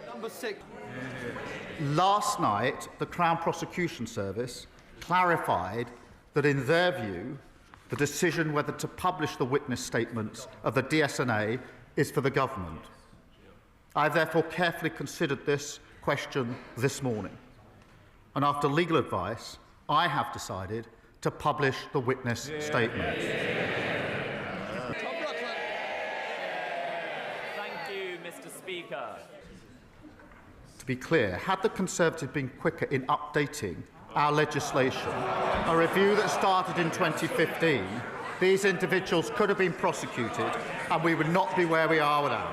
Number 6. Last night, the Crown Prosecution Service clarified that, in their view, the decision whether to publish the witness statements of the DSNA is for the government. I have therefore carefully considered this question this morning, and after legal advice, I have decided to publish the witness statements. Thank you, Mr. Speaker. To be clear, had the Conservatives been quicker in updating our legislation, a review that started in 2015, these individuals could have been prosecuted and we would not be where we are now.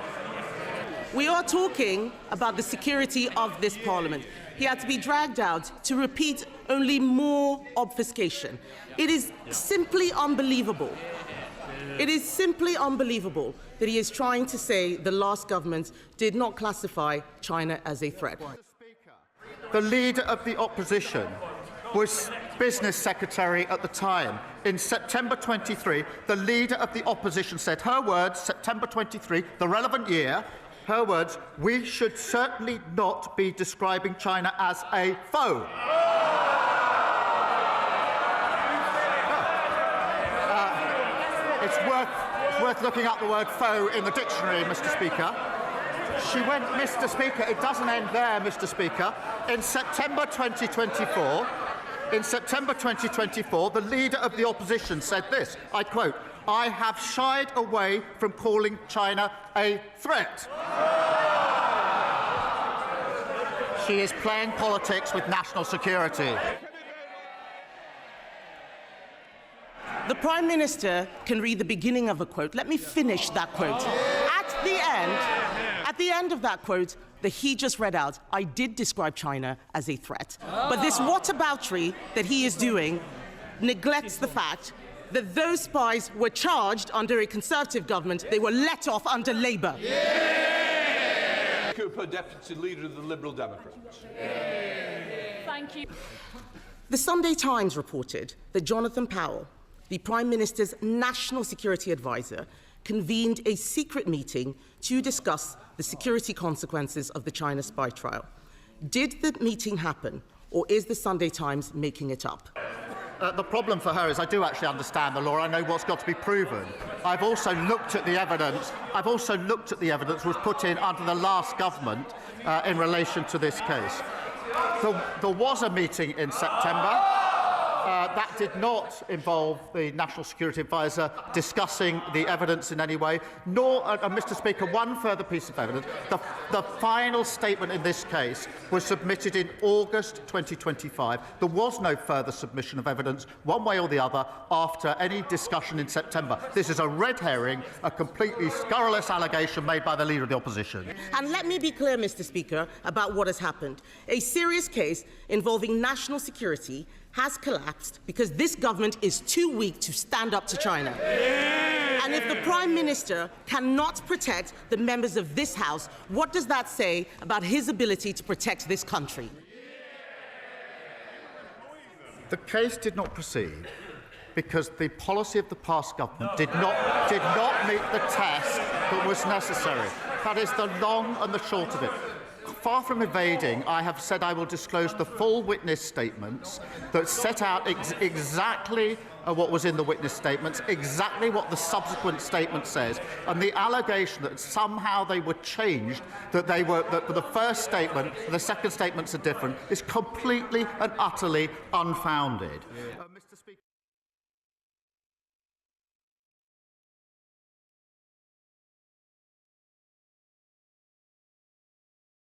We are talking about the security of this Parliament. He had to be dragged out to repeat only more obfuscation. It is simply unbelievable. It is simply unbelievable that he is trying to say the last government did not classify China as a threat. The Leader of the Opposition was Business Secretary at the time. In September 23, the Leader of the Opposition said, her words, September 23, the relevant year, her words, "We should certainly not be describing China as a foe." It's worth looking up the word foe in the dictionary, Mr. Speaker. She went, Mr. Speaker, it doesn't end there, Mr. Speaker. In September 2024, the Leader of the Opposition said this, I quote, "I have shied away from calling China a threat." She is playing politics with national security. The Prime Minister can read the beginning of a quote. Let me finish that quote. At the end of that quote that he just read out, I did describe China as a threat. But this whataboutery that he is doing neglects the fact that those spies were charged under a Conservative government. They were let off under Labour. Cooper, Deputy Leader of the Liberal Democrats. Thank you. The Sunday Times reported that Jonathan Powell, the Prime Minister's national security advisor, convened a secret meeting to discuss the security consequences of the China spy trial. Did the meeting happen, or is the Sunday Times making it up? The problem for her is I do actually understand the law. I know what's got to be proven. I've also looked at the evidence. That was put in under the last government in relation to this case. There was a meeting in September. That did not involve the National Security Advisor discussing the evidence in any way, nor, Mr. Speaker, one further piece of evidence. The final statement in this case was submitted in August 2025. There was no further submission of evidence, one way or the other, after any discussion in September. This is a red herring, a completely scurrilous allegation made by the Leader of the Opposition. And let me be clear, Mr. Speaker, about what has happened. A serious case involving national security has collapsed because this government is too weak to stand up to China. And if the Prime Minister cannot protect the members of this House, what does that say about his ability to protect this country? The case did not proceed because the policy of the past government did not meet the test that was necessary. That is the long and the short of it. Far from evading, I have said I will disclose the full witness statements that set out exactly what was in the witness statements, exactly what the subsequent statement says, and the allegation that somehow they were changed, that the first statement and the second statements are different, is completely and utterly unfounded. Mr. Speaker.